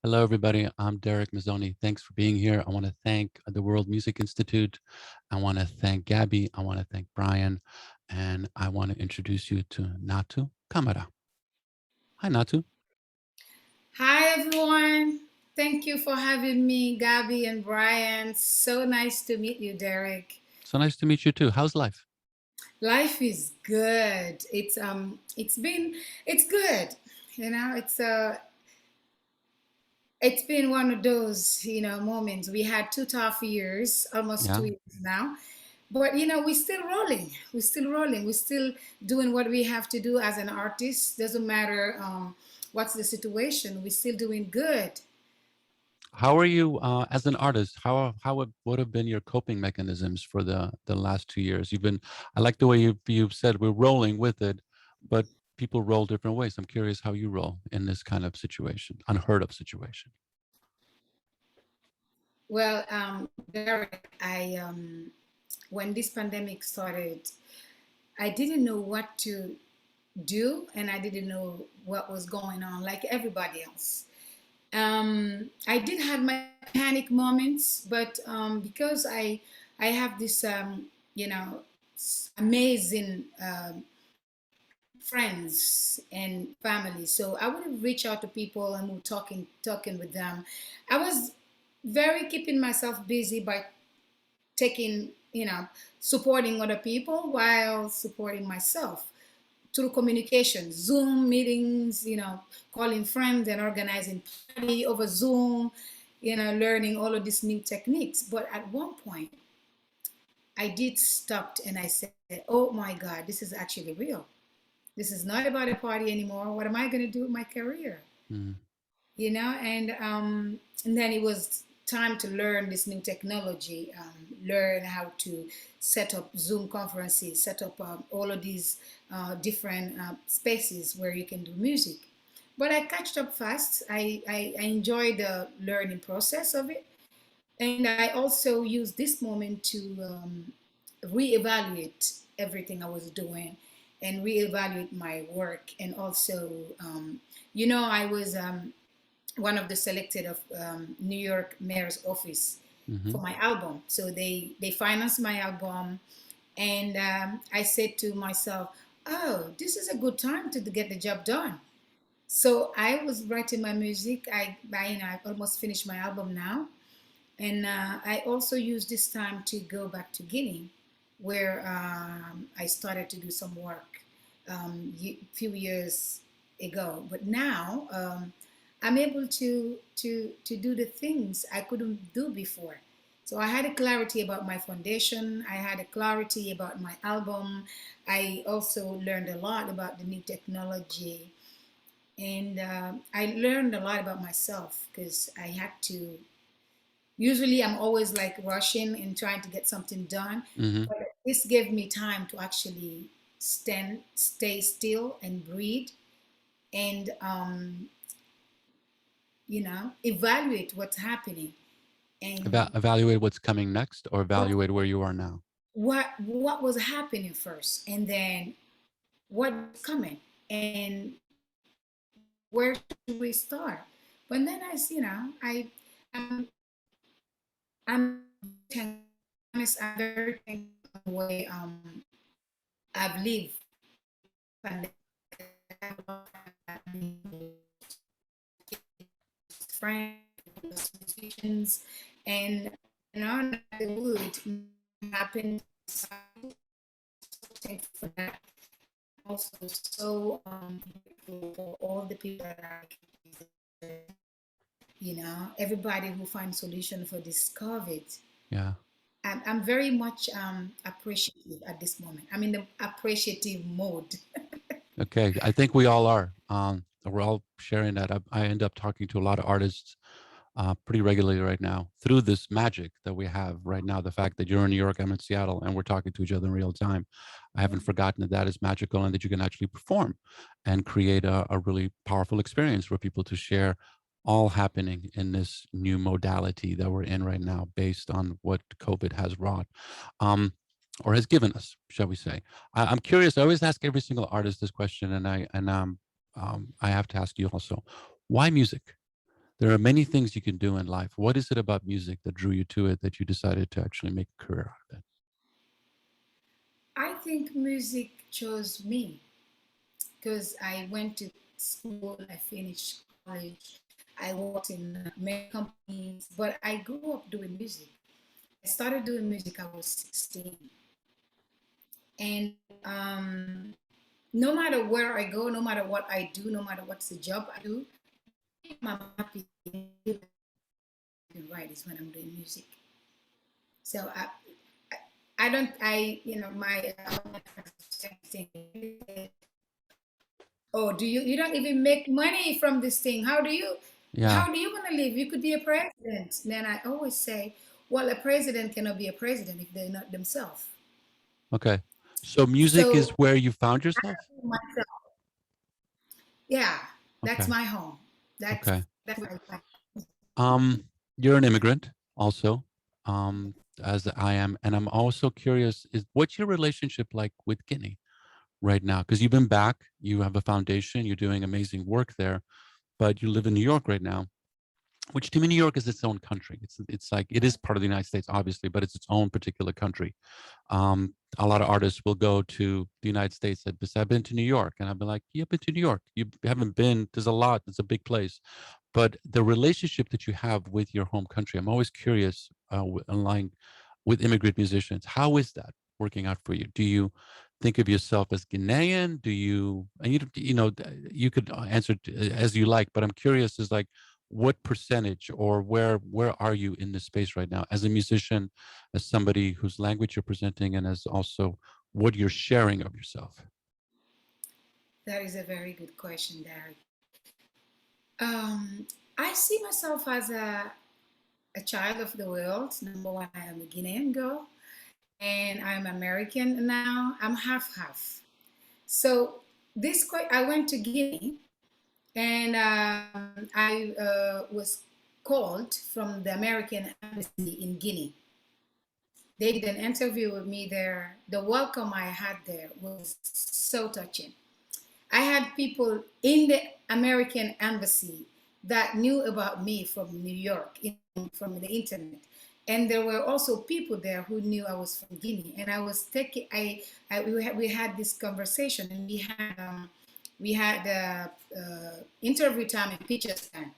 Hello, everybody. I'm Darek Mazzone. Thanks for being here. I want to thank the World Music Institute. I want to thank Gabby. I want to thank Brian. And I want to introduce you to Natu Camara. Hi, Natu. Hi, everyone. Thank you for having me, Gabby and Brian. So nice to meet you, Derek. So nice to meet you, too. How's life? Life is good. It's good. You know, it's been one of those moments. We had 2 tough years, almost Yeah. 2 years now, but we're still rolling. We're still rolling. We're still doing what we have to do as an artist. Doesn't matter what's the situation. We're still doing good. How are you as an artist? What have been your coping mechanisms for the last 2 years? I like the way you've said we're rolling with it, but people roll different ways. I'm curious how you roll in this kind of situation, unheard of situation. Well, Derek, when this pandemic started, I didn't know what to do, and I didn't know what was going on, like everybody else. I did have my panic moments, but because I have this amazing friends and family, so I would reach out to people and would talking with them. I was very keeping myself busy by taking, supporting other people while supporting myself through communication, Zoom meetings, calling friends and organizing party over Zoom, learning all of these new techniques. But at one point, I did stop and I said, "Oh my God, this is actually real. This is not about a party anymore. What am I going to do with my career?" Mm. And then it was time to learn this new technology, learn how to set up Zoom conferences, set up all of these different spaces where you can do music. But I catched up fast. I enjoyed the learning process of it, and I also used this moment to reevaluate everything I was doing and reevaluate my work. And also, I was one of the selected of New York Mayor's office Hmm. for my album. So they financed my album, and I said to myself, "Oh, this is a good time to get the job done." So I was writing my music. I almost finished my album now, and I also used this time to go back to Guinea, where I started to do some work few years ago. But now I'm able to do the things I couldn't do before. So I had a clarity about my foundation. I had a clarity about my album. I also learned a lot about the new technology, and I learned a lot about myself because I had to. Usually, I'm always like rushing and trying to get something done, Hmm. but this gave me time to actually stay still, and breathe, and evaluate what's happening and Evaluate what's coming next, or what evaluate where you are now. what was happening first, and then what's coming, and where should we start. But then I'm I'm honest, I'm very thankful for the way I've lived pandemic. I have a lot of friends, musicians, and the would happen. So thankful for that. Also, so grateful for all the people that are, everybody who finds solution for this COVID. Yeah. I'm very much appreciative at this moment. I'm in the appreciative mode. Okay. I think we all are. We're all sharing that. I end up talking to a lot of artists pretty regularly right now through this magic that we have right now. The fact that you're in New York, I'm in Seattle, and we're talking to each other in real time. I haven't forgotten that that is magical and that you can actually perform and create a really powerful experience for people to share, all happening in this new modality that we're in right now based on what COVID has wrought. Or has given us, shall we say? I'm curious. I always ask every single artist this question, and I have to ask you also: why music? There are many things you can do in life. What is it about music that drew you to it that you decided to actually make a career out of it? I think music chose me because I went to school, I finished college, I worked in many companies, but I grew up doing music. I started doing music I was 16. And no matter where I go, no matter what I do, no matter what's the job I do, I'm happy to write is when I'm doing music. So I don't, my thing, oh, you don't even make money from this thing. Yeah. How do you want to live? You could be a president. And then I always say, well, a president cannot be a president if they're not themselves. Okay. So music is So where you found yourself? myself, yeah, that's Okay. my home. Okay. That's what I like. You're an immigrant also, as I am, and I'm also curious, is what's your relationship like with Guinea right now? Because you've been back, you have a foundation, you're doing amazing work there, but you live in New York right now, which to me, New York is its own country. It's like it is part of the United States, obviously, but it's its own particular country. A lot of artists will go to the United States and say, I've been to New York, and I've been like, you've been to New York. You haven't been. There's a lot. It's a big place, but the relationship that you have with your home country, I'm always curious. Aligned with immigrant musicians, how is that working out for you? Do you think of yourself as Guinean? Do you, and you could answer as you like, but I'm curious is like, what percentage or where are you in this space right now as a musician, as somebody whose language you're presenting, and as also what you're sharing of yourself? That is a very good question, Darek. Um, I see myself as a child of the world. Number one, I am a Guinean girl, and I'm American now. I'm half half. So I went to Guinea, and I was called from the American embassy in Guinea. They did an interview with me there. The welcome I had there was so touching. I had people in the American embassy that knew about me from New York, from the internet. And there were also people there who knew I was from Guinea. And I was taking, we had this conversation, and we had interview time and pictures time.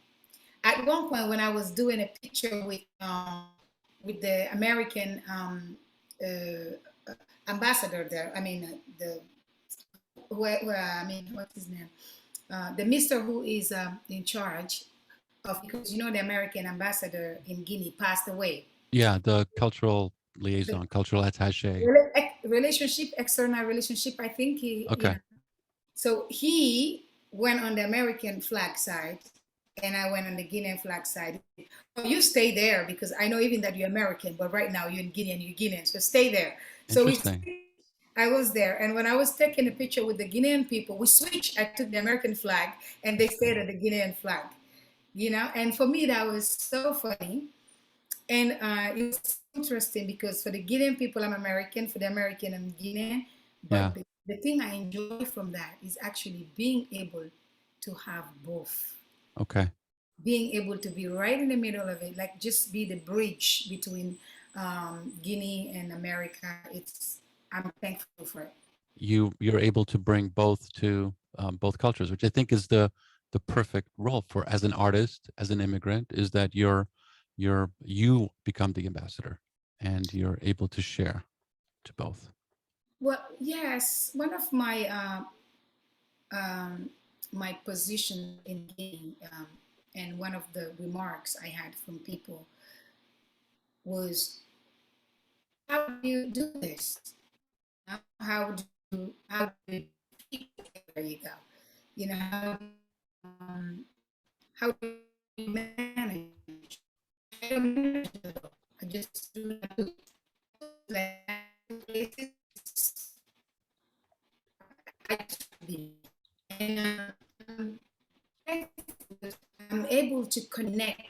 At one point, when I was doing a picture with the American ambassador there, I mean what's his name? The Mister who is in charge of, because the American ambassador in Guinea passed away. Yeah, the cultural liaison, cultural attaché. Relationship, external relationship. I think Okay. So he went on the American flag side, and I went on the Guinean flag side. Oh, you stay there because I know even that you're American, but right now you're in Guinea and you're Guinean, so stay there. So Interesting. I was there, and when I was taking a picture with the Guinean people, we switched. I took the American flag, and they stayed at the Guinean flag. And for me that was so funny, and it was interesting because for the Guinean people, I'm American. For the American, I'm Guinean. Yeah. But the thing I enjoy from that is actually being able to have both. Okay. Being able to be right in the middle of it, like just be the bridge between Guinea and America. I'm thankful for it. You're able to bring both to both cultures, which I think is the perfect role for as an artist, as an immigrant, is that you become the ambassador and you're able to share to both. Well, yes, one of my position in Guinea, and one of the remarks I had from people was, "How do you do this? How do you there you go? You know how do you manage? I don't manage it all. I just do places. I just be, and um, I'm able to connect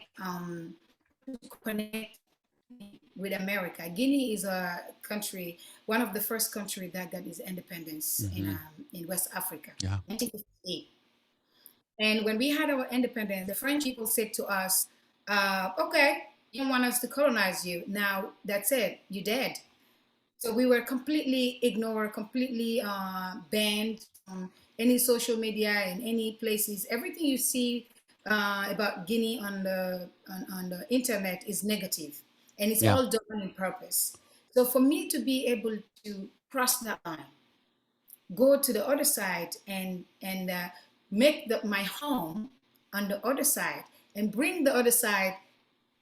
with America. Guinea is a country, one of the first country that got its independence Hmm. in West Africa, Yeah. 1958. And when we had our independence, the French people said to us, okay, you don't want us to colonize you. Now that's it, you're dead. So we were completely ignored, completely banned from any social media and any places. Everything you see about Guinea on the internet is negative, and it's Yeah. all done on purpose. So for me to be able to cross that line, go to the other side, and make my home on the other side, and bring the other side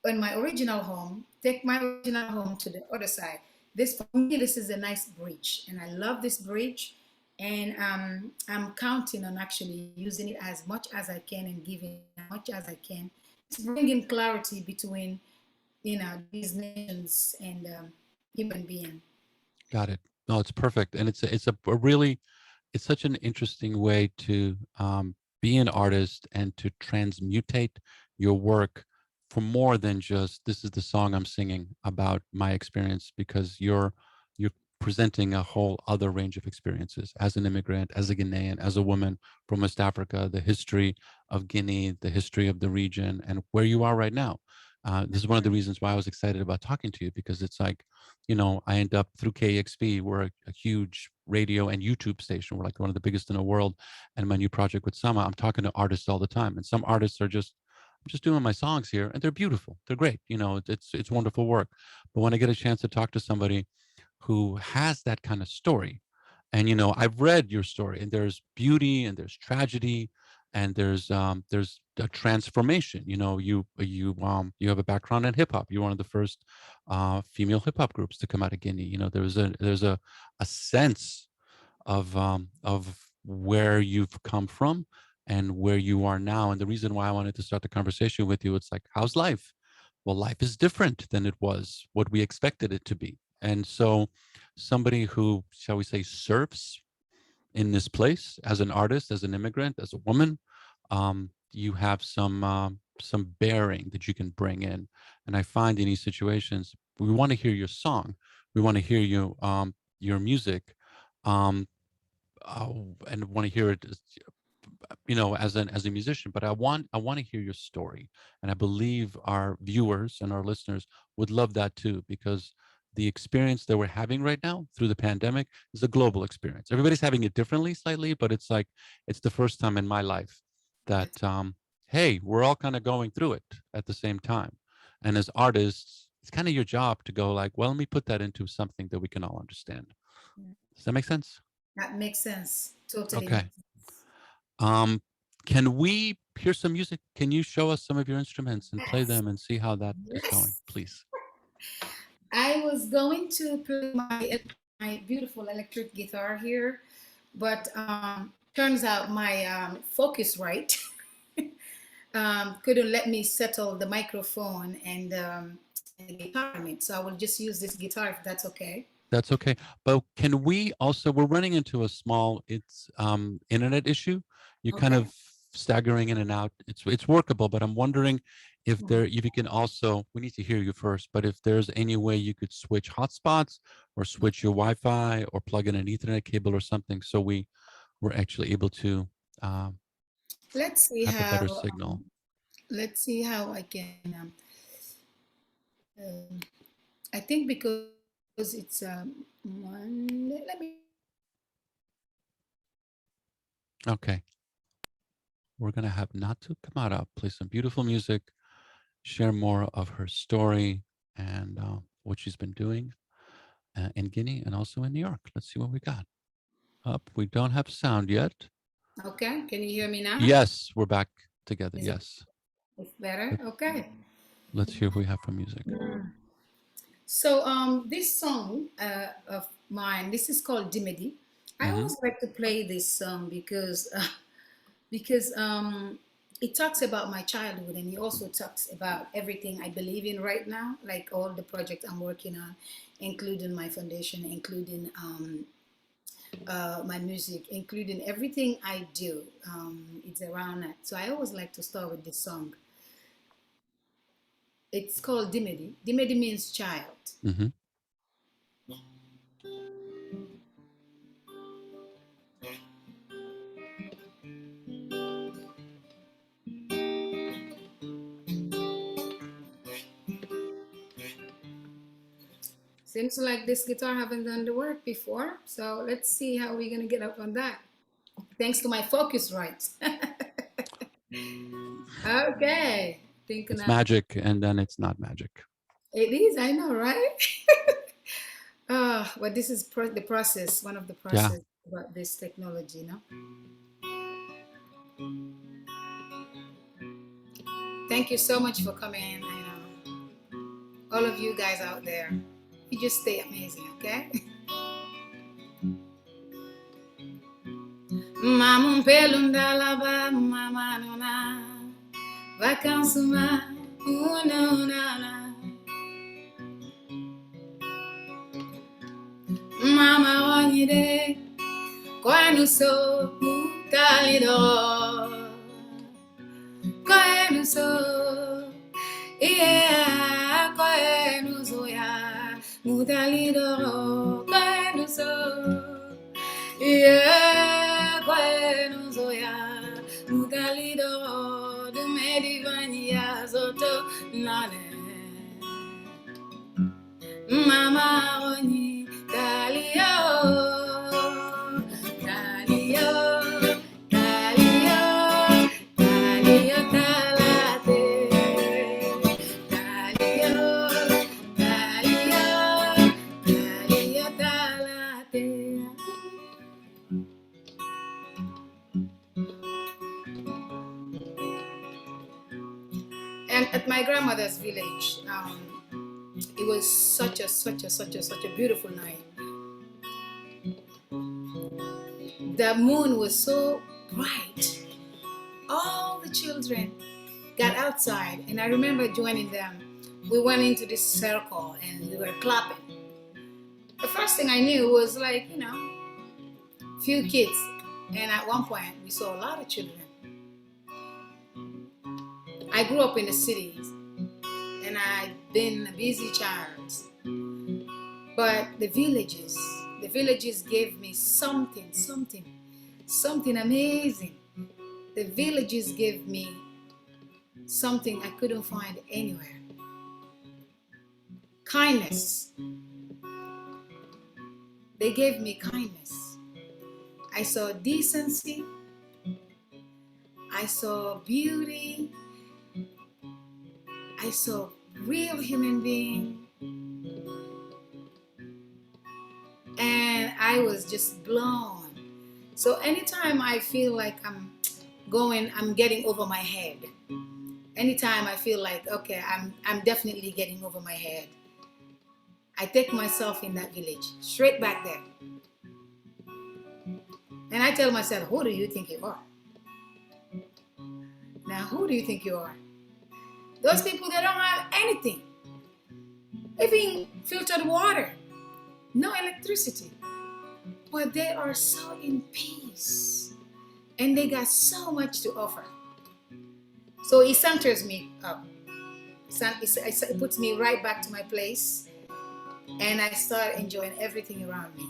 on my original home, take my original home to the other side. This for me, this is a nice bridge, and I love this bridge. And I'm counting on actually using it as much as I can and giving as much as I can. It's bringing clarity between these nations and human being. Got it. No, it's perfect, and it's a really, it's such an interesting way to be an artist and to transmutate your work for more than just this is the song I'm singing about my experience, because you're presenting a whole other range of experiences as an immigrant, as a Guinean, as a woman from West Africa, the history of Guinea, the history of the region, and where you are right now. This is one of the reasons why I was excited about talking to you, because it's like, I end up through KEXP. We're a huge radio and YouTube station. We're like one of the biggest in the world. And my new project with Sama, I'm talking to artists all the time. And some artists are I'm just doing my songs here, and they're beautiful. They're great. It's wonderful work. But when I get a chance to talk to somebody who has that kind of story, and I've read your story, and there's beauty and there's tragedy, and there's a transformation. You have a background in hip hop. You're one of the first female hip hop groups to come out of Guinea. There's a sense of where you've come from and where you are now. And the reason why I wanted to start the conversation with you, it's like, how's life? Well, life is different than it was what we expected it to be. And so somebody who, shall we say, surfs in this place as an artist, as an immigrant, as a woman, you have some bearing that you can bring in. And I find in these situations, we want to hear your song, we want to hear your music, um, and want to hear it, as a musician. But I want to hear your story, and I believe our viewers and our listeners would love that too, because the experience that we're having right now through the pandemic is a global experience. Everybody's having it differently slightly, but it's like, it's the first time in my life that hey, we're all kind of going through it at the same time. And as artists, it's kind of your job to go like, well, let me put that into something that we can all understand. Does that make sense? That makes sense. Totally Okay. makes sense. Can we hear some music? Can you show us some of your instruments and play Yes. them and see how that is going, Yes. please? I was going to play my beautiful electric guitar here, but turns out my Focusrite couldn't let me settle the microphone and the guitar in it. So I will just use this guitar if that's okay. That's okay. But can we also, we're running into a small, internet issue. You're kind Okay. of staggering in and out. It's workable, but I'm wondering if you can also, we need to hear you first, but if there's any way you could switch hotspots or switch your Wi-Fi or plug in an Ethernet cable or something, so we're actually able to um, Let's see have a better how signal. let's see how I can. Um, I think because it's Monday. Let me. Okay. We're going to have Natu Camara play some beautiful music, share more of her story and what she's been doing in Guinea and also in New York. Let's see what we got. Up, we don't have sound yet. Okay. Can you hear me now? Yes, we're back together. Is it Yes. it's better? Let, Okay. let's hear what we have for music. So this song of mine, this is called Dimity. I Mm-hmm. always like to play this song because it talks about my childhood, and it also talks about everything I believe in right now, like all the projects I'm working on, including my foundation, including my music, including everything I do. It's around that. So I always like to start with this song. It's called Dimity. Dimity means child. Mm-hmm. Seems like this guitar haven't done the work before. So let's see how we're gonna get up on that. Thanks to my Focusrite. Okay. Thinking It's that magic, and then it's not magic. it is, I know, right? But this is the process, one of the Yeah. process about this technology, no? Thank you so much for coming. I know all of you guys out there, you just stay amazing, okay? Mamun pelunda laba mama nona vakansuma una mama wanyide kwanu so mutalido kwanu so yeah kwanu so ya mutalido kwanu so yeah kwanu so ya mutalido de medivania zoto nane mama wani dalio dalio dalio dalio talate dalio dalio dalio talate. And at my grandmother's village, it was such a beautiful night. The moon was so bright. All the children got outside, and I remember joining them. We went into this circle and we were clapping. The first thing I knew was like, few kids. And at one point, we saw a lot of children. I grew up in the cities, and I've been a busy child. But the villages gave me something amazing. The villages gave me something I couldn't find anywhere. Kindness. They gave me kindness. I saw decency. I saw beauty. I saw real human being. And I was just blown. So anytime I feel like I'm getting over my head. Anytime I feel like, okay, I'm definitely getting over my head, I take myself in that village, straight back there. And I tell myself, who do you think you are? Now, who do you think you are? Those people that don't have anything. Even filtered water, no electricity. But they are so in peace. And they got so much to offer. So it centers me up. It puts me right back to my place. And I start enjoying everything around me.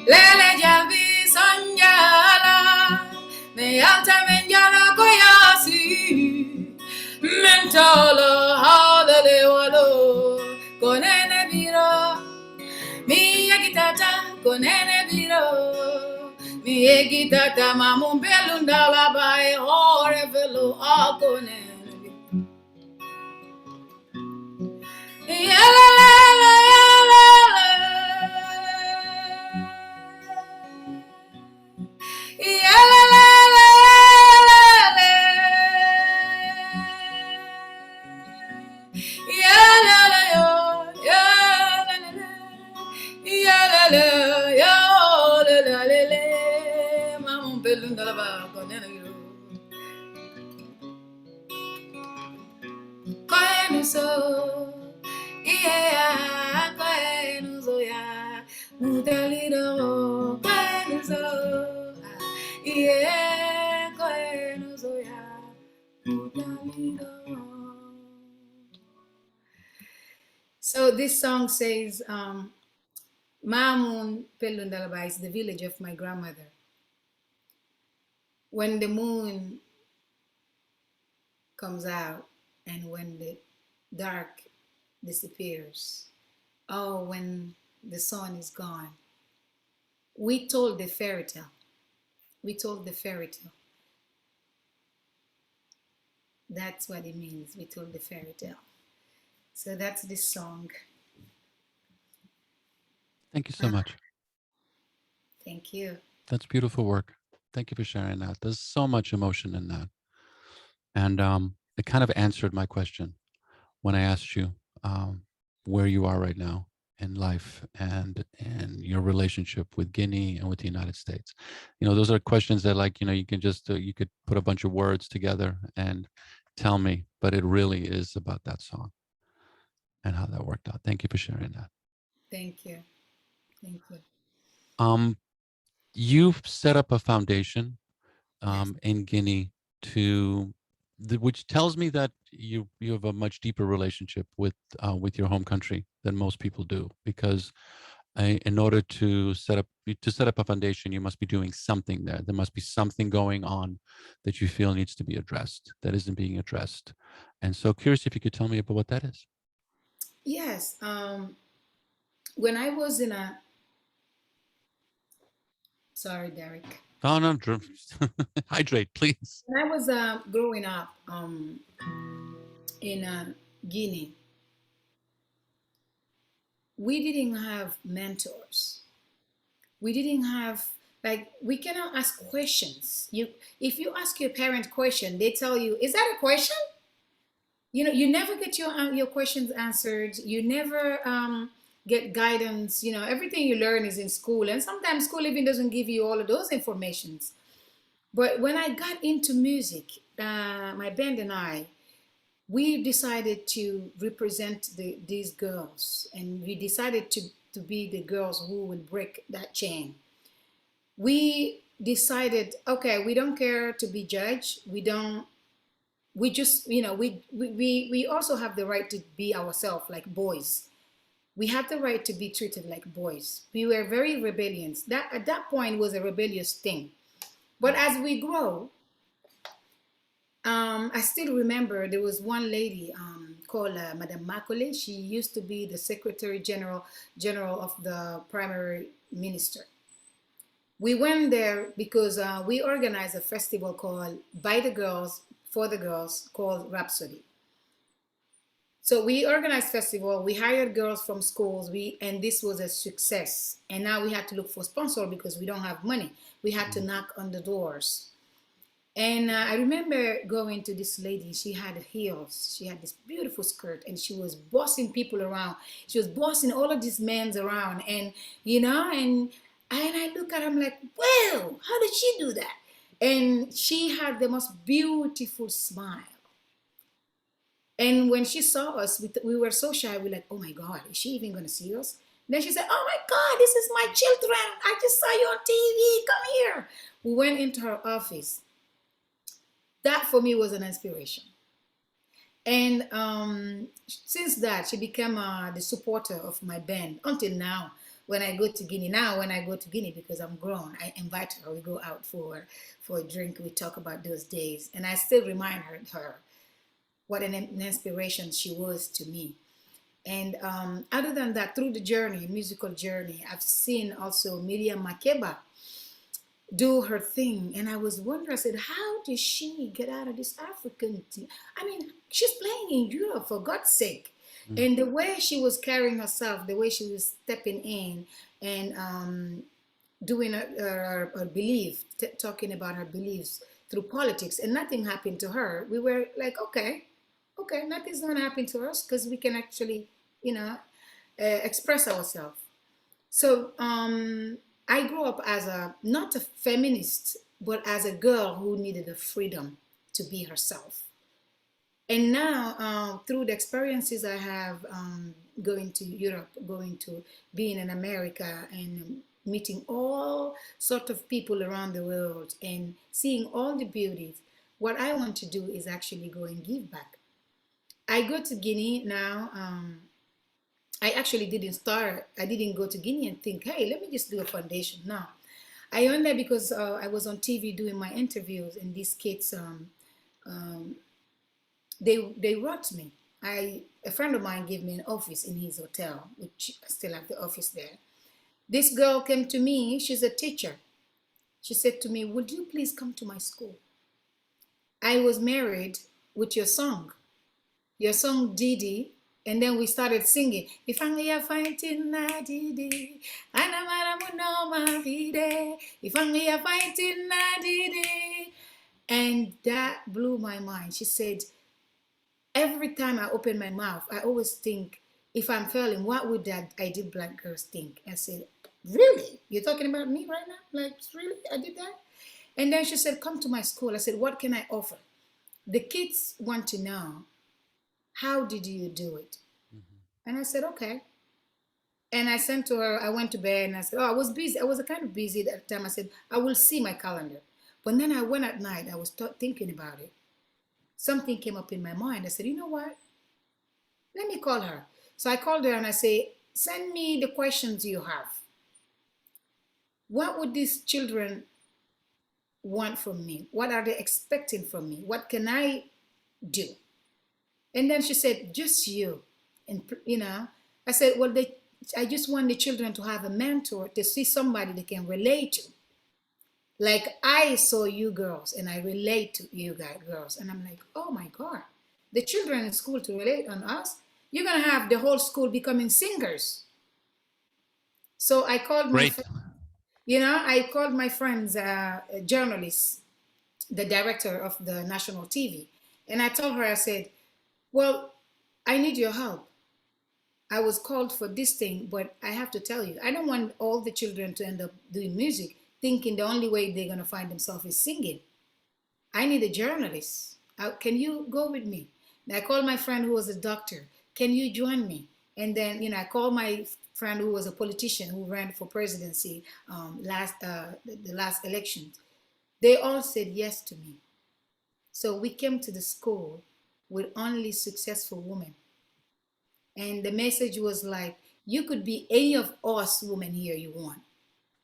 Lele jalbi sonjala me alta menjala koyasi mentolo halale walo konene biro mi yagitata konene biro mi yagitata mamumbelunda la bae hore velo akone So this song says, Mamun Pelundalaba is the village of my grandmother. when the moon comes out and when the dark disappears. Oh, when the sun is gone. We told the fairy tale. We told the fairy tale. That's what it means. We told the fairy tale. So that's this song. Thank you so much. Thank you. That's beautiful work. Thank you for sharing that. There's so much emotion in that. And it kind of answered my question when I asked you where you are right now in life and your relationship with Guinea and with the United States. You know, those are questions that, like, you know, you can just you could put a bunch of words together and tell me, but it really is about that song and how that worked out. Thank you for sharing that. Thank you. Thank you. You've set up a foundation Yes. in Guinea which tells me that you have a much deeper relationship with your home country than most people do, because in order to set up a foundation, you must be doing something there. There must be something going on that you feel needs to be addressed that isn't being addressed. And so curious if you could tell me about what that is. Yes. When I was in a sorry, Darek. Oh no, hydrate, please. When I was growing up in Guinea, we didn't have mentors. We didn't have like we cannot ask questions. If you ask your parent question, they tell you, "Is that a question?" You know, you never get your questions answered. You never get guidance. You know, everything you learn is in school, and sometimes school even doesn't give you all of those informations. But when I got into music, my band and I, we decided to represent these girls, and we decided to be the girls who would break that chain. We decided, okay, we don't care to be judged. We don't. We just, you know, we also have the right to be ourselves like boys. We have the right to be treated like boys. We were very rebellious. That at that point was a rebellious thing. But as we grow, I still remember there was one lady called Madame Makole. She used to be the Secretary General of the Primary Minister. We went there because we organized a festival called By the Girls, for the Girls, called Rhapsody. So we organized festival. We hired girls from schools. And this was a success. And now we had to look for sponsor because we don't have money. We had to knock on the doors. And I remember going to this lady. She had heels. She had this beautiful skirt, and she was bossing people around. She was bossing all of these men around, and you know, and I look at her, I'm like, wow, how did she do that? And she had the most beautiful smile. And when she saw us, we were so shy. We're like, oh my God, is she even going to see us? Then she said, oh my God, this is my children. I just saw you on TV. Come here. We went into her office. That for me was an inspiration. And since that, she became the supporter of my band until now. When I go to Guinea, because I'm grown, I invite her. We go out for a drink. We talk about those days. And I still remind her what an inspiration she was to me. And other than that, through the journey, musical journey, I've seen also Miriam Makeba do her thing. And I was wondering, I said, how did she get out of this African thing? I mean, she's playing in Europe, for God's sake. And the way she was carrying herself, the way she was stepping in and doing her belief, talking about her beliefs through politics, and nothing happened to her. We were like, okay, nothing's going to happen to us because we can actually, express ourselves. So I grew up as not a feminist, but as a girl who needed the freedom to be herself. And now, through the experiences I have going to Europe, going to being in America, and meeting all sorts of people around the world and seeing all the beauties, what I want to do is actually go and give back. I go to Guinea now. I actually didn't go to Guinea and think, hey, let me just do a foundation. No. I own that because I was on TV doing my interviews, and these kids, um, they wrote me. A friend of mine gave me an office in his hotel, which I still have the office there. This girl came to me. She's a teacher. She said to me, "Would you please come to my school? I was married with your song Didi." And then we started singing. If I'm fighting na Didi, Anamaramunoma Vide. If I'm fighting na Didi. And that blew my mind. She said, every time I open my mouth, I always think, if I'm failing, what would that ideal black girls think? I said, really? You're talking about me right now? Like, really? I did that? And then she said, come to my school. I said, what can I offer? The kids want to know, how did you do it? Mm-hmm. And I said, okay. And I sent to her, I went to bed and I said, oh, I was busy. I was kind of busy at that time. I said, I will see my calendar. But then I went at night, I was thinking about it. Something came up in my mind. I said, you know what? Let me call her. So I called her and I say, send me the questions you have. What would these children want from me? What are they expecting from me? What can I do? And then she said, just you. And, I said, well, I just want the children to have a mentor, to see somebody they can relate to. Like I saw you girls and I relate to you guys, girls. And I'm like, oh my God, the children in school to relate on us, you're going to have the whole school becoming singers. So I called my Great. friend, I called my friends, journalists, the director of the national TV. And I told her, I said, well, I need your help. I was called for this thing, but I have to tell you, I don't want all the children to end up doing music, thinking the only way they're going to find themselves is singing. I need a journalist. Can you go with me? And I called my friend who was a doctor. Can you join me? And then, I called my friend who was a politician who ran for presidency the last election. They all said yes to me. So we came to the school with only successful women. And the message was like, you could be any of us women here you want.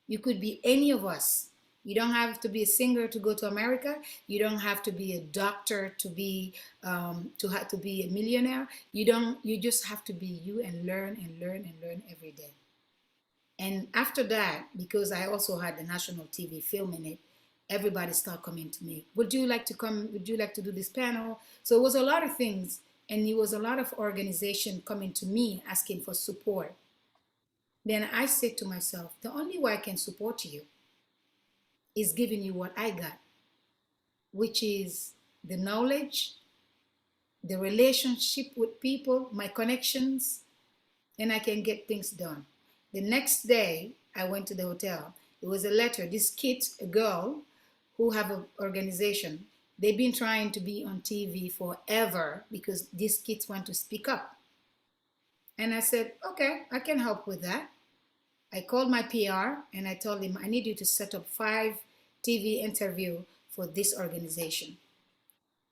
You could be any of us. You don't have to be a singer to go to America. You don't have to be a doctor to be to be a millionaire. You just have to be you and learn and learn and learn every day. And after that, because I also had the national TV filming it, everybody started coming to me. Would you like to come? Would you like to do this panel? So it was a lot of things. And it was a lot of organization coming to me asking for support. Then I said to myself, the only way I can support you is giving you what I got, which is the knowledge, the relationship with people, my connections, and I can get things done. The next day, I went to the hotel. It was a letter. This kid, a girl who have an organization, they've been trying to be on TV forever because these kids want to speak up. And I said, okay, I can help with that. I called my PR and I told him, I need you to set up 5 TV interview for this organization.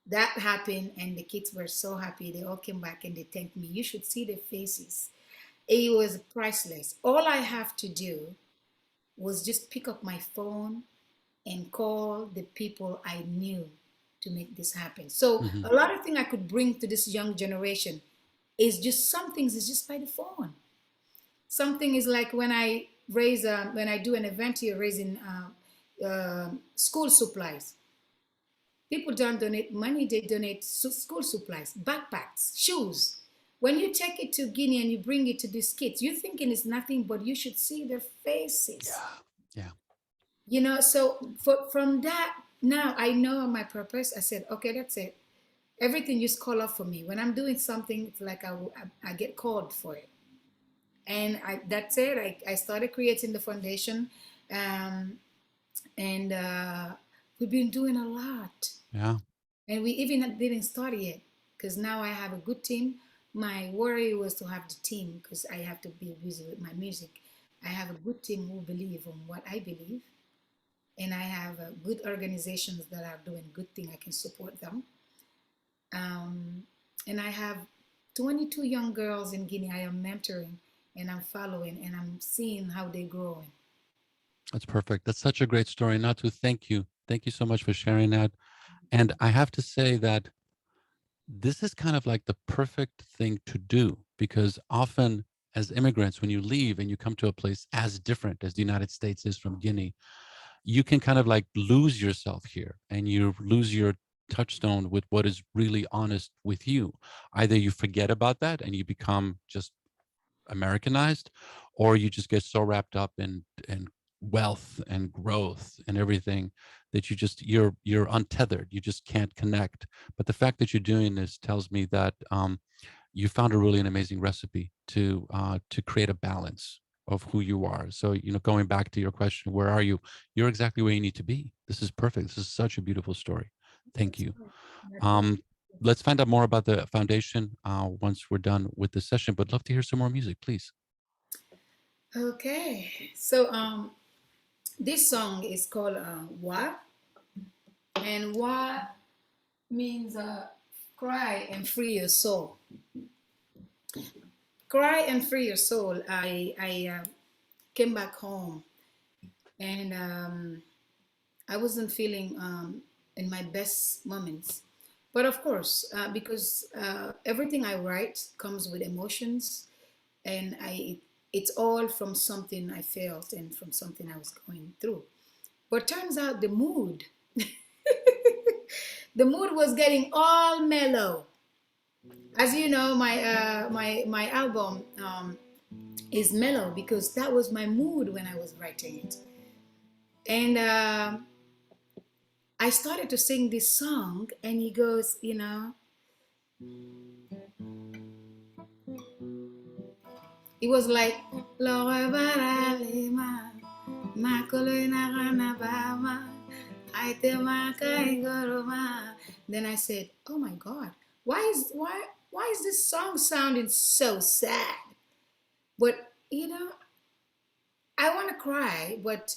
That happened and the kids were so happy. They all came back and they thanked me. You should see their faces. It was priceless. All I have to do was just pick up my phone and call the people I knew to make this happen. So Mm-hmm. a lot of things I could bring to this young generation is just, some things is just by the phone. Something is like when I do an event here raising school supplies. People don't donate money, they donate school supplies, backpacks, shoes. When you take it to Guinea and you bring it to these kids, you're thinking it's nothing, but you should see their faces. Yeah. So from that, now I know my purpose. I said, okay, that's it. Everything just call up for me. When I'm doing something, it's like I get called for it. And that's it. I started creating the foundation. And we've been doing a lot. Yeah. And we even didn't start yet because now I have a good team. My worry was to have the team because I have to be busy with my music. I have a good team who believe in what I believe. And I have good organizations that are doing good things. I can support them. And I have 22 young girls in Guinea I am mentoring and I'm following and I'm seeing how they're growing. That's perfect. That's such a great story. Natu, thank you. Thank you so much for sharing that. And I have to say that this is kind of like the perfect thing to do, because often as immigrants, when you leave and you come to a place as different as the United States is from Guinea, you can kind of like lose yourself here, and you lose your touchstone with what is really honest with you. Either you forget about that and you become just Americanized, or you just get so wrapped up in wealth and growth and everything that you're untethered. You just can't connect. But the fact that you're doing this tells me that you found a really an amazing recipe to create a balance of who you are. So, going back to your question, where are you? You're exactly where you need to be. This is perfect. This is such a beautiful story. Thank That's you. right. That's right. Um, let's find out more about the foundation once we're done with this session. But love to hear some more music, please. Okay. So this song is called Wa, and Wa means cry and free your soul. Cry and free your soul. I came back home, and I wasn't feeling in my best moments. But of course, because everything I write comes with emotions, and it's all from something I felt and from something I was going through. But turns out the mood, the mood was getting all mellow. As you know, my album is mellow because that was my mood when I was writing it. And I started to sing this song, and he goes, it was like, then I said, oh my God, why is this song sounding so sad? But I want to cry, but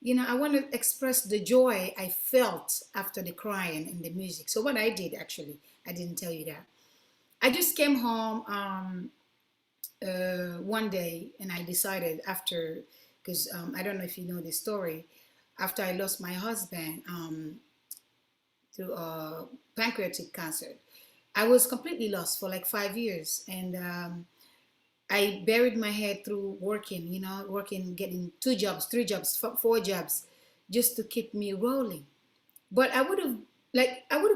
I want to express the joy I felt after the crying in the music. So what I did, actually, I didn't tell you that. I just came home one day, and I decided after, because I don't know if you know this story, after I lost my husband through pancreatic cancer, I was completely lost for like 5 years, and I buried my head through working, getting 2 jobs, 3 jobs, 4 jobs, just to keep me rolling. But I would have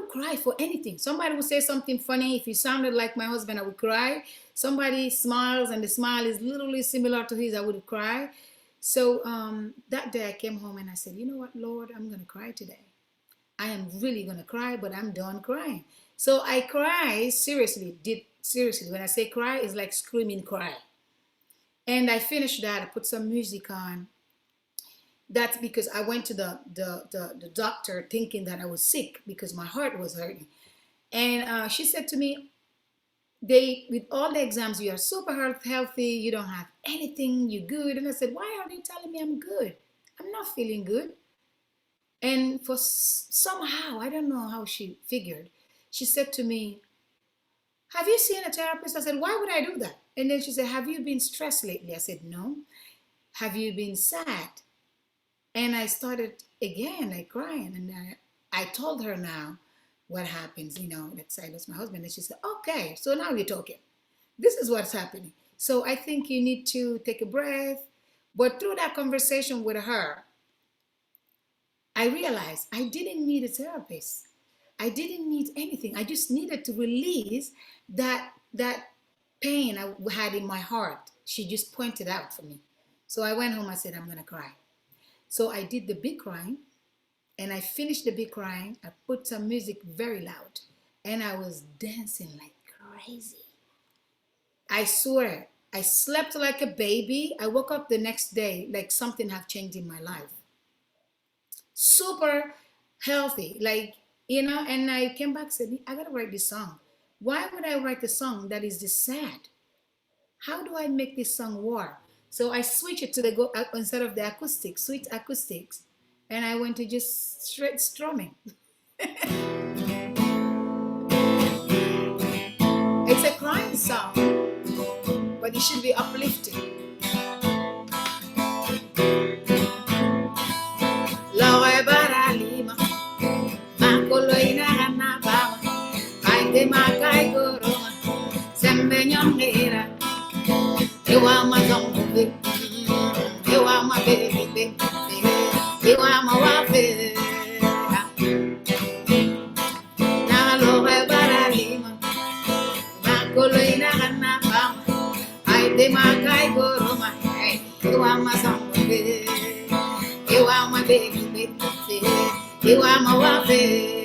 cried for anything. Somebody would say something funny. If he sounded like my husband, I would cry. Somebody smiles and the smile is literally similar to his, I would cry. So that day I came home and I said, you know what, Lord, I'm going to cry today. I am really going to cry, but I'm done crying. So I cry seriously. When I say cry, it's like screaming cry. And I finished that. I put some music on. That's because I went to the doctor thinking that I was sick because my heart was hurting. And she said to me, with all the exams, you are super healthy, you don't have anything, you're good. And I said, why are they telling me I'm good? I'm not feeling good. And somehow, I don't know how she figured, she said to me, have you seen a therapist? I said, why would I do that? And then she said, have you been stressed lately? I said, no. Have you been sad? And I started again, like crying. And I told her now what happens, let's say I lost my husband. And she said, okay, so now you're talking. This is what's happening. So I think you need to take a breath. But through that conversation with her, I realized I didn't need a therapist. I didn't need anything. I just needed to release that pain I had in my heart. She just pointed out for me. So I went home, I said, I'm going to cry. So I did the big crying, and I finished the big crying. I put some music very loud, and I was dancing like crazy. I swear, I slept like a baby. I woke up the next day like something had changed in my life. Super healthy, and I came back and said, I gotta write this song. Why would I write a song that is this sad? How do I make this song warm? So I switched it to instead of the acoustic, sweet acoustics, and I went to just straight strumming. It's a crying song, but it should be uplifting. baby, you are my wafe. Na lohe baralima, na koloina na pama. I de makai goroma, you are my somebody. You are my baby, baby, you are my wafe.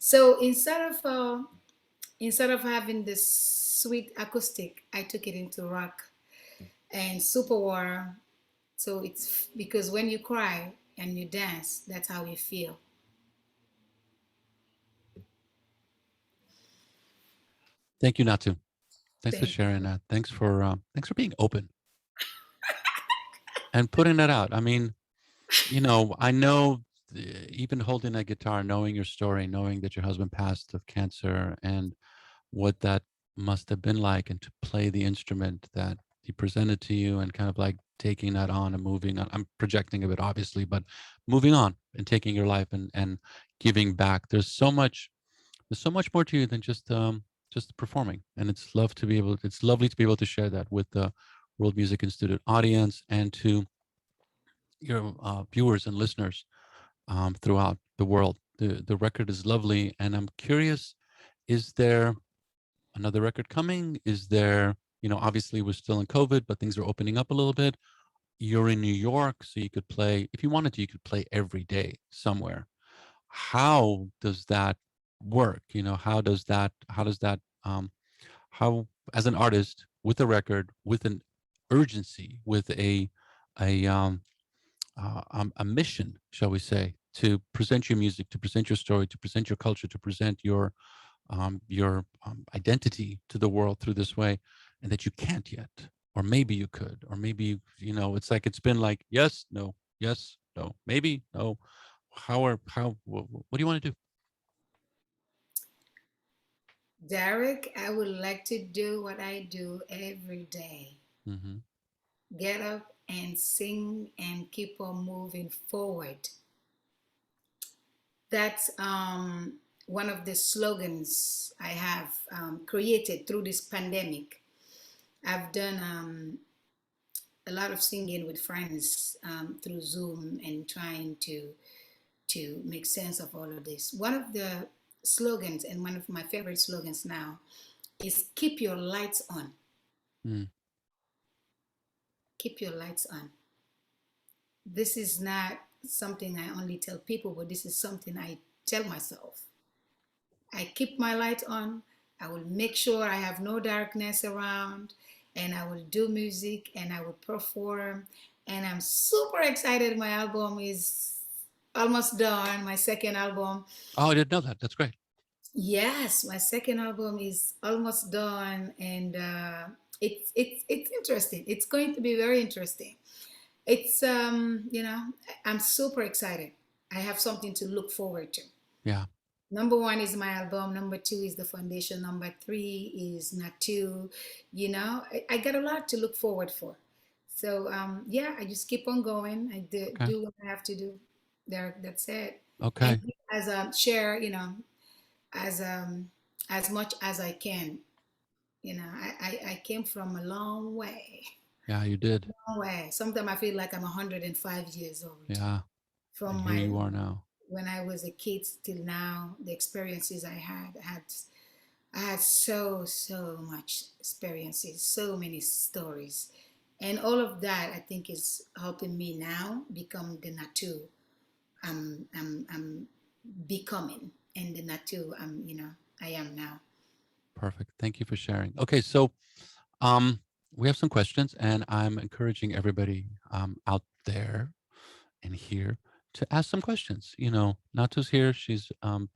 So instead of having this sweet acoustic, I took it into rock and super warm. So it's because when you cry and you dance, that's how you feel. Thank you, Natu. Thanks for Thank sharing that. Thanks for being open and putting that out. I mean, I know even holding that guitar, knowing your story, knowing that your husband passed of cancer and what that must have been like, and to play the instrument that he presented to you and kind of like taking that on and moving on. I'm projecting a bit, obviously, but moving on and taking your life and giving back. There's so much more to you than just performing. And it's lovely to be able to share that with the World Music Institute audience and to your viewers and listeners throughout the world. The record is lovely, and I'm curious: is there another record coming? Is there, obviously we're still in COVID, but things are opening up a little bit. You're in New York, so you could play if you wanted to. You could play every day somewhere. How does that work? How as an artist with a record, with an urgency, with a mission, shall we say, to present your music, to present your story, to present your culture, to present your identity to the world through this way, and that you can't yet, or maybe you could, or maybe it's like it's been like yes, no, yes, no, maybe no. What do you want to do? Derek, I would like to do what I do every day. Mm-hmm. Get up and sing and keep on moving forward. That's one of the slogans I have created through this pandemic. I've done a lot of singing with friends through Zoom and trying to make sense of all of this. One of the slogans, and one of my favorite slogans now, is keep your lights on. Mm. Keep your lights on. This is not something I only tell people, but this is something I tell myself. I keep my light on. I will make sure I have no darkness around, and I will do music and I will perform. And I'm super excited. My album is almost done. My second album. Oh, I didn't know that. That's great. Yes, my second album is almost done, and it's interesting. It's going to be very interesting. It's I'm super excited. I have something to look forward to. Yeah. Number one is my album. Number two is the foundation. Number three is Natu. I got a lot to look forward for. So yeah, I just keep on going. I Okay. do what I have to do. There, that's it. And Okay. as a share, as as much as I can. I came from a long way. Yeah, you did. Long way. Sometimes I feel like I'm 105 years old Yeah. And from here my you are now. when I was a kid till now. The experiences I had so much experiences, so many stories, and all of that I think is helping me now become the Natu I'm becoming, and the Natu I am now. Perfect. Thank you for sharing. Okay, so um, we have some questions, and I'm encouraging everybody out there and here to ask some questions. Natu's here. She's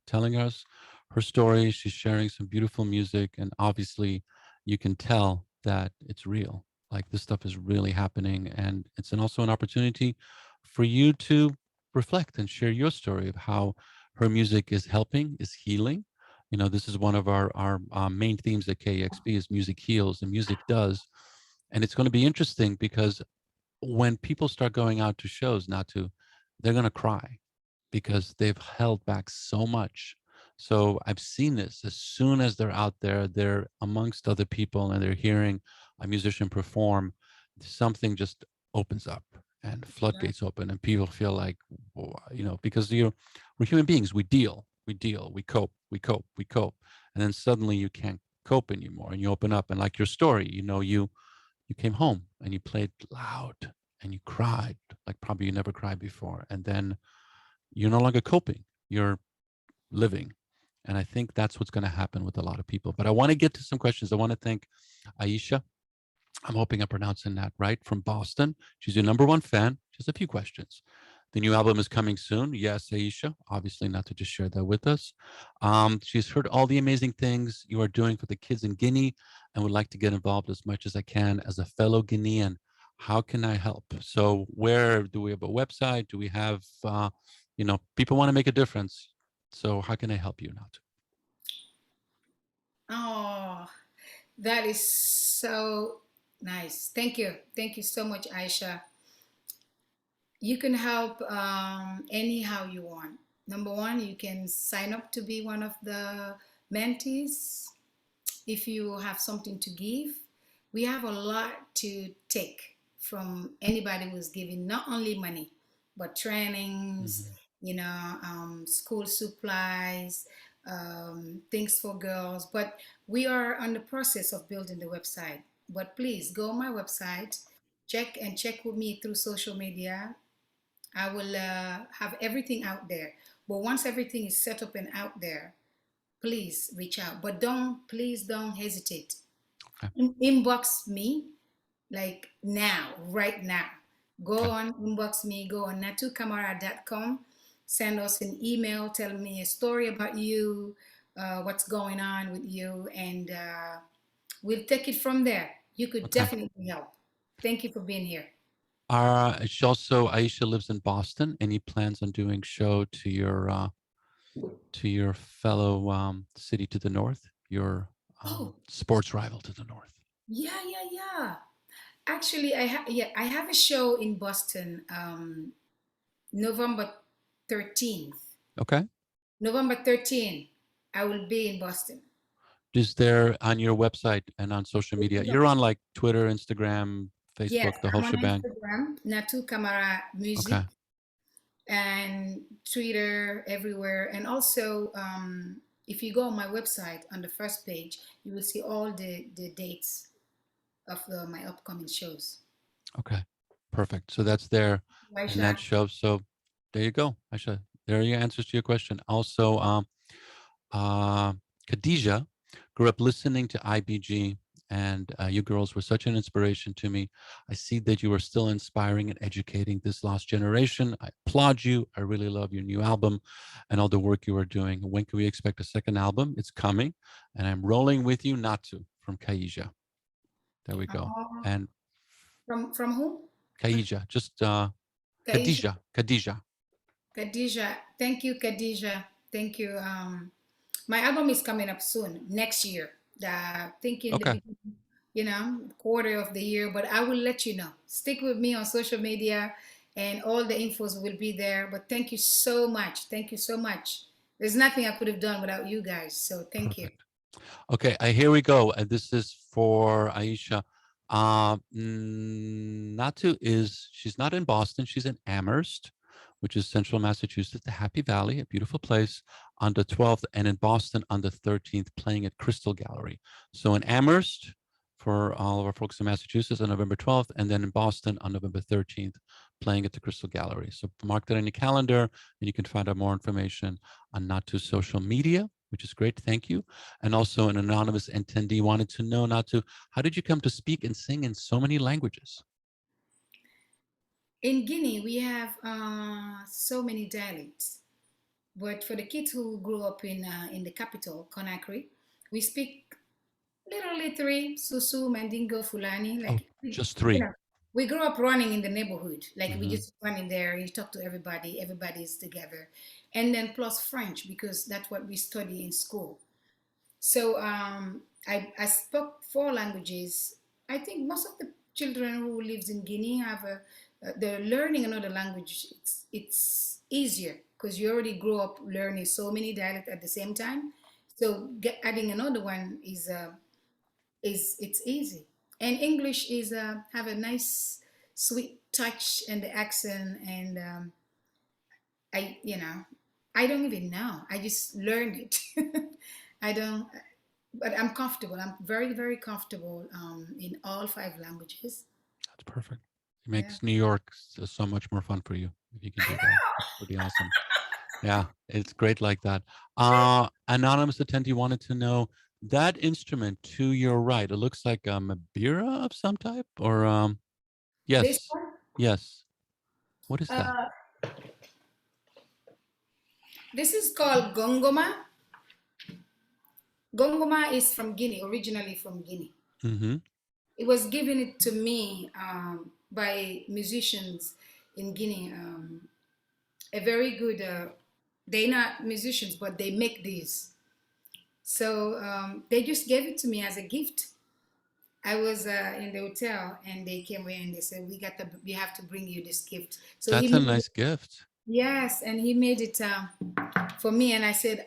telling us her story. She's sharing some beautiful music, and obviously, you can tell that it's real. Like this stuff is really happening, and it's also an opportunity for you to reflect and share your story of how her music is helping, is healing. You know, this is one of our main themes at KEXP is music heals and music does. And it's going to be interesting because when people start going out to shows, they're going to cry because they've held back so much. So I've seen this as soon as they're out there, they're amongst other people and they're hearing a musician perform, something just opens up and floodgates open and people feel like, you know, because we're human beings, we deal, we cope, we cope, we cope. And then suddenly you can't cope anymore and you open up and like your story, you know, you came home and you played loud and you cried like probably you never cried before. And then you're no longer coping, you're living. And I think that's what's going to happen with a lot of people. But I want to get to some questions. I want to thank Aisha. I'm hoping I'm pronouncing that right, from Boston. She's your number one fan. Just a few questions. The new album is coming soon. Yes, Aisha, obviously not to just share that with us. She's heard all the amazing things you are doing for the kids in Guinea and would like to get involved as much as I can as a fellow Guinean. How can I help? So where do we have a website? Do we have, you know, people want to make a difference. So how can I help you, Natu? Oh, that is so nice. Thank you. Thank you so much, Aisha. You can help anyhow you want. Number one, you can sign up to be one of the mentees. If you have something to give, we have a lot to take from anybody who's giving not only money, but trainings, Mhm. school supplies, things for girls. But we are on the process of building the website. But please go on my website, check with me through social media. I will have everything out there. But once everything is set up and out there, please reach out. But please don't hesitate. Okay. Inbox me like now, right now. Go Okay. on, inbox me, go on natucamara.com, send us an email, tell me a story about you, what's going on with you, and we'll take it from there. You could Okay. definitely help. Thank you for being here. She also, Aisha lives in Boston. Any plans on doing show to your fellow city to the north, your Oh, sports rival to the north? yeah, yeah, yeah. Actually, I have a show in Boston, November 13th. Okay. November 13th, I will be in Boston. Is there on your website and on social media? You're on like Twitter, Instagram, Yes, Facebook, the whole I'm on shebang. Instagram, Natu Camara Music, Okay. and Twitter, everywhere. And also, if you go on my website on the first page, you will see all the dates of my upcoming shows. Okay. Perfect. So that's there and Aisha. that show. So there you go, Aisha. There are your answers to your question. Also, uh, Khadija grew up listening to IBG, and you girls were such an inspiration to me. I see that you are still inspiring and educating this lost generation. I applaud you. I really love your new album and all the work you are doing. When can we expect a second album? It's coming, and I'm rolling with you, Natu from Kaija. There we go. Uh, And from who? Kaija, just Kaisha. Khadija. Khadija. Thank you, Khadija. Thank you. My album is coming up soon, next year. Thinking the Okay, beginning, quarter of the year, but I will let you know. Stick with me on social media and all the infos will be there. But thank you so much. Thank you so much. There's nothing I could have done without you guys. So thank you. perfect. Okay, here we go. This is for Aisha. She's not in Boston. She's in Amherst, which is central Massachusetts, the Happy Valley, a beautiful place, on the 12th, and in Boston on the 13th, playing at Crystal Gallery. So in Amherst, for all of our folks in Massachusetts, on November 12th, and then in Boston on November 13th, playing at the Crystal Gallery. So mark that on your calendar, and you can find out more information on Natu's social media, which is great. Thank you. And also an anonymous attendee wanted to know, Natu, how did you come to speak and sing in so many languages? In Guinea, we have so many dialects. But for the kids who grew up in the capital, Conakry, we speak literally three: Susu, Mandingo, Fulani. Oh, Like just you three. know, we grew up running in the neighborhood. Like we Hmm. just run in there, you talk to everybody, everybody's together, and then plus French because that's what we study in school. So I spoke four languages. I think most of the children who lives in Guinea have they're learning another language. It's easier because you already grew up learning so many dialects at the same time. So adding another one is it's easy. And English is have a nice sweet touch and the accent and I I don't even know. I just learned it. I don't, but I'm comfortable. I'm very comfortable in all five languages. That's perfect. It Yeah. makes New York so much more fun for you if you can do that. That's pretty awesome. Yeah, it's great like that. Anonymous attendee wanted to know that instrument to your right. It looks like a mabira of some type, or This yes, one, yes. What is that? uh, this is called Gongoma. Gongoma is from Guinea, originally from Guinea. Mm-hmm. It was given it to me by musicians in Guinea. A very good, they're not musicians, but they make these. So they just gave it to me as a gift. I was in the hotel and they came in and they said, we have to bring you this gift. So he That's a made it, nice gift. yes, and he made it for me. And I said,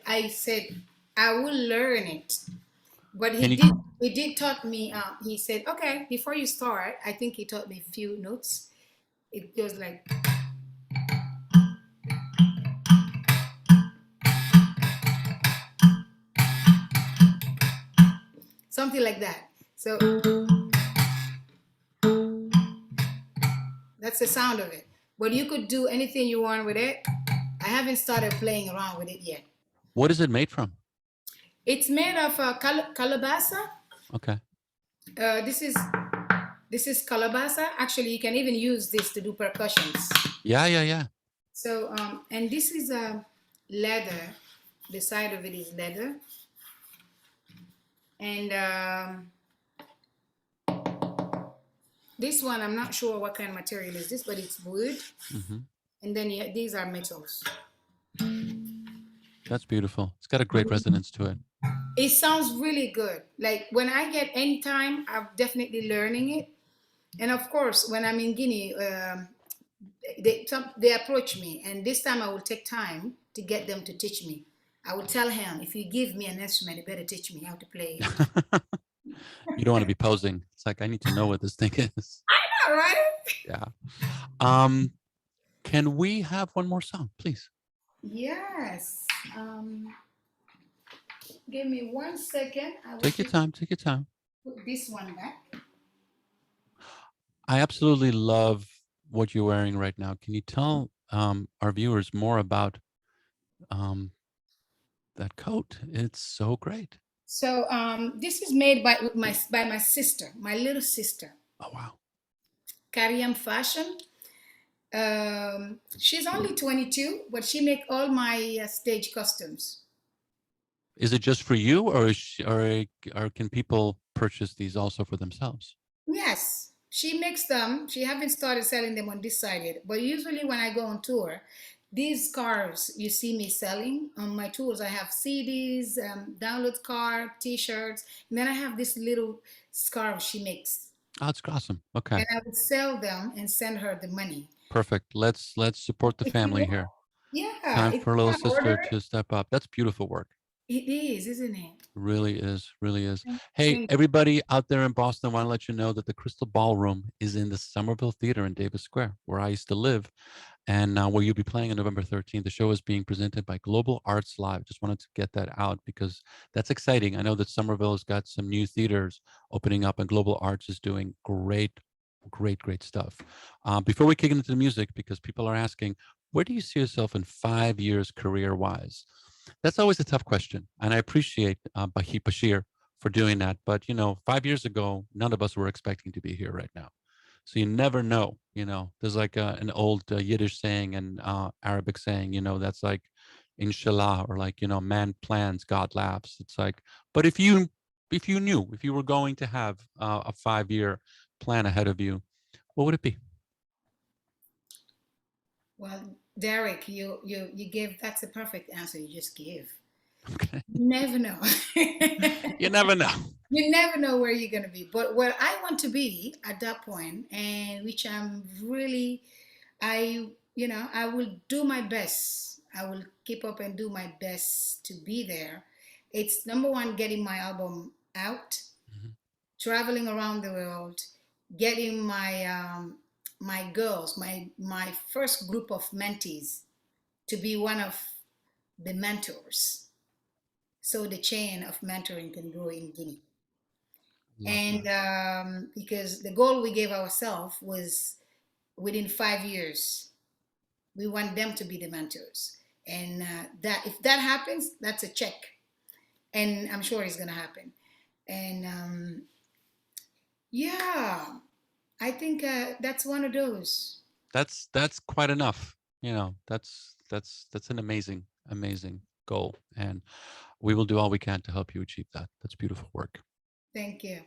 I will learn it. But Can you? he did taught me, he said, okay, before you start, I think he taught me a few notes. It goes like something like that. So that's the sound of it. But you could do anything you want with it. I haven't started playing around with it yet. What is it made from? It's made of calabasa. Okay. Uh, this is this is calabasa. Actually, you can even use this to do percussions. Yeah, yeah, yeah. So and this is leather. The side of it is leather, and this one I'm not sure what kind of material is this, but it's wood. Mm-hmm. And then these are metals. That's beautiful. It's got a great resonance to it. It sounds really good. Like when I get any time, I'm definitely learning it. And of course, when I'm in Guinea, they approach me, and this time I will take time to get them to teach me. I will tell him, if you give me an instrument, you better teach me how to play it. You don't want to be posing. It's like, I need to know what this thing is. All right. Yeah. Can we have one more song, please? Yes. Give me 1 second. I will Take your time. Take your time. put this one back. I absolutely love what you're wearing right now. Can you tell our viewers more about that coat? It's so great. So this is made by my sister, my little sister, Oh, wow. Kariam Fashion. She's only 22, but she make all my stage costumes. Is it just for you, or or can people purchase these also for themselves? Yes, she makes them. She haven't started selling them on this side yet, but usually when I go on tour, these scarves you see me selling on my tours. I have CDs, download card, T-shirts, and then I have this little scarf she makes, Oh, that's awesome. Okay, and I would sell them and send her the money. perfect. Let's support the If you family want, here. yeah, Time if for a you little want to sister order it, to step up. That's beautiful work. it is, isn't it? Really is, really is. Hey, Thank everybody out there in Boston, I want to let you know that the Crystal Ballroom is in the Somerville Theater in Davis Square, where I used to live, and where you'll be playing on November 13th. The show is being presented by Global Arts Live. Just wanted to get that out because that's exciting. I know that Somerville has got some new theaters opening up, and Global Arts is doing great stuff. Before we kick into the music, because people are asking, where do you see yourself in 5 years career-wise? That's always a tough question, and I appreciate Bashir for doing that. But 5 years ago, none of us were expecting to be here right now, so you never know. There's like an old Yiddish saying and Arabic saying, that's like, inshallah, or like, man plans, God laughs. It's like, but if you knew if you were going to have a 5-year plan ahead of you, what would it be? Well, Derek, you give that's a perfect answer you just gave. Okay. You never know. You never know. You never know where you're gonna be. But where I want to be at that point, and which I'm really, I will do my best. I will keep up and do my best to be there. It's number one, getting my album out, Mhm. traveling around the world, getting my girls, my first group of mentees to be one of the mentors, so the chain of mentoring can grow in Guinea. Love that. And because the goal we gave ourselves was within 5 years, we want them to be the mentors, and that if that happens, that's a check, and I'm sure it's gonna happen. And yeah, I think that's one of those. That's quite enough. That's an amazing goal, and we will do all we can to help you achieve that. That's beautiful work. Thank you.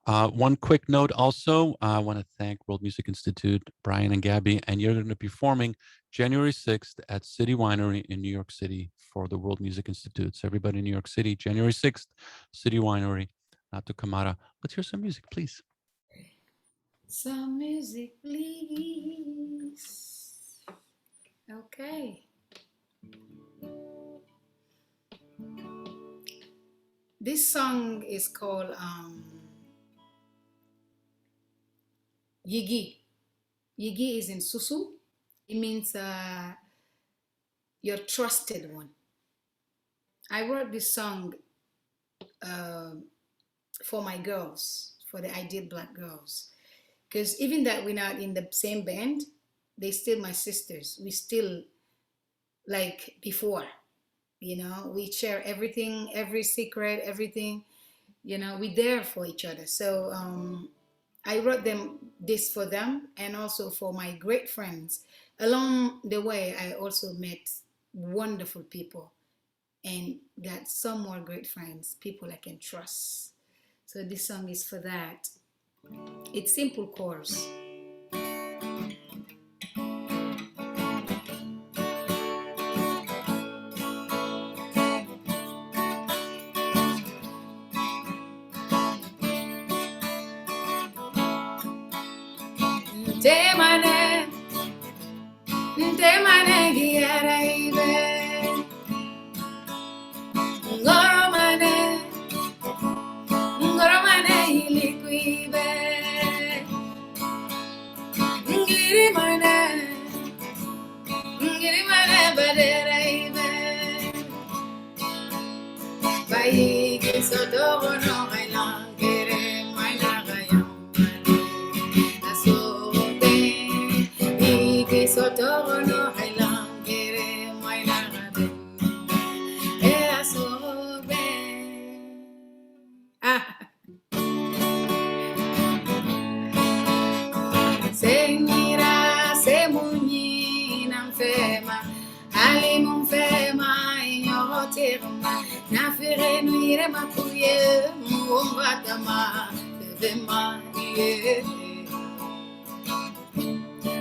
One quick note also, I want to thank World Music Institute, Brian and Gabby, and you're going to be performing January 6th at City Winery in New York City for the World Music Institute. So everybody in New York City, January 6th, City Winery, Natu Camara. Let's hear some music, please. Some music, please. Okay. This song is called Yigi. Yigi is in Susu. It means your trusted one. I wrote this song for my girls, for the ideal Black girls. Because even that we're not in the same band, they still my sisters. We still like before, we share everything, every secret, everything, we're there for each other. So I wrote this for them and also for my great friends. Along the way, I also met wonderful people and got some more great friends, people I can trust. So this song is for that. It's simple chorus. Ntemane giara ibe ngoromane ilikuibe ngirimane badera ibe bayi kisodoro no bailangere mainagaya asobe kisodoro no bailangere mainagaya asobe Senira semunyi namfema ali mumfema inyoterma nafire nuire makuye muombatama bevema ye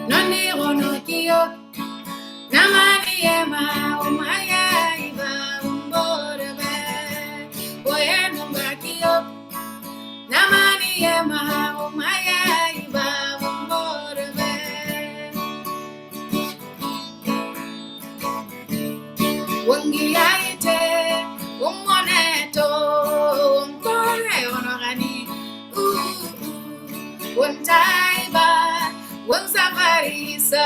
nani ronokiyo namani yema umaya iba umborebe oyenu bakiyo namani yema umaya iba umborebe wangi yaite umoneto unkore onorani untaiba wansafarisa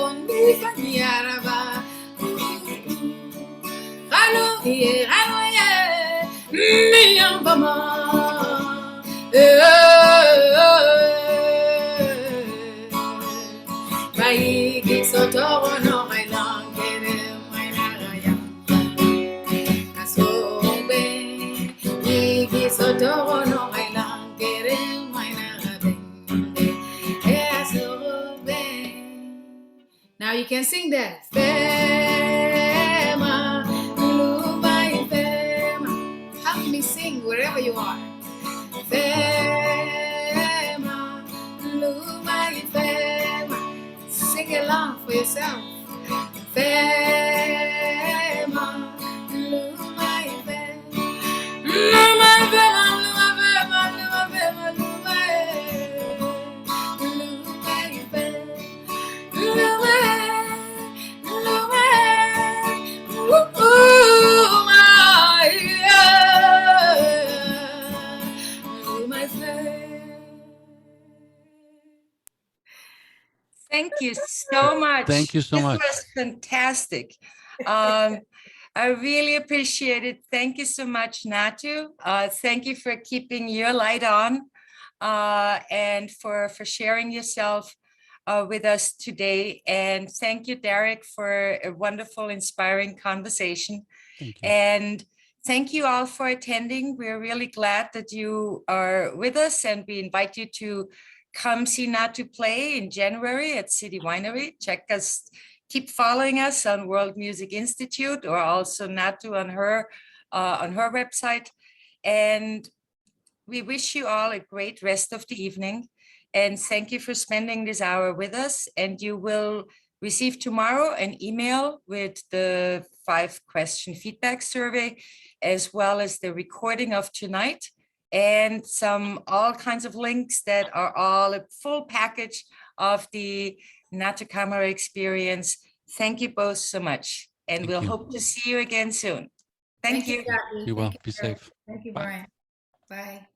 undifanyaraba Rano ye miyambama Baigi sotoro no mailangere mainagaya Asobe Igi sotoro no mailangere mainagabe Asobe. Now you can sing that. Fema, lubai fema. Help me sing wherever you are. Fema, lubai fema. Sing along for yourself. Fema, lubai Thank you so much. Thank you so much. This was fantastic. I really appreciate it. Thank you so much, Natu. Thank you for keeping your light on and for sharing yourself with us today. And thank you, Darek, for a wonderful, inspiring conversation. Thank you. And thank you all for attending. We're really glad that you are with us, and we invite you to come see Natu play in January at City Winery. Check us, keep following us on World Music Institute, or also Natu on her website. And we wish you all a great rest of the evening. And thank you for spending this hour with us. And you will receive tomorrow an email with the 5-question feedback survey, as well as the recording of tonight, and all kinds of links that are all a full package of the Natu Camara experience. Thank you both so much. And we'll hope to see you again soon. Thank you. Jackie. Be well. Thank Be safe. Thank you, Bye. Brian. Bye.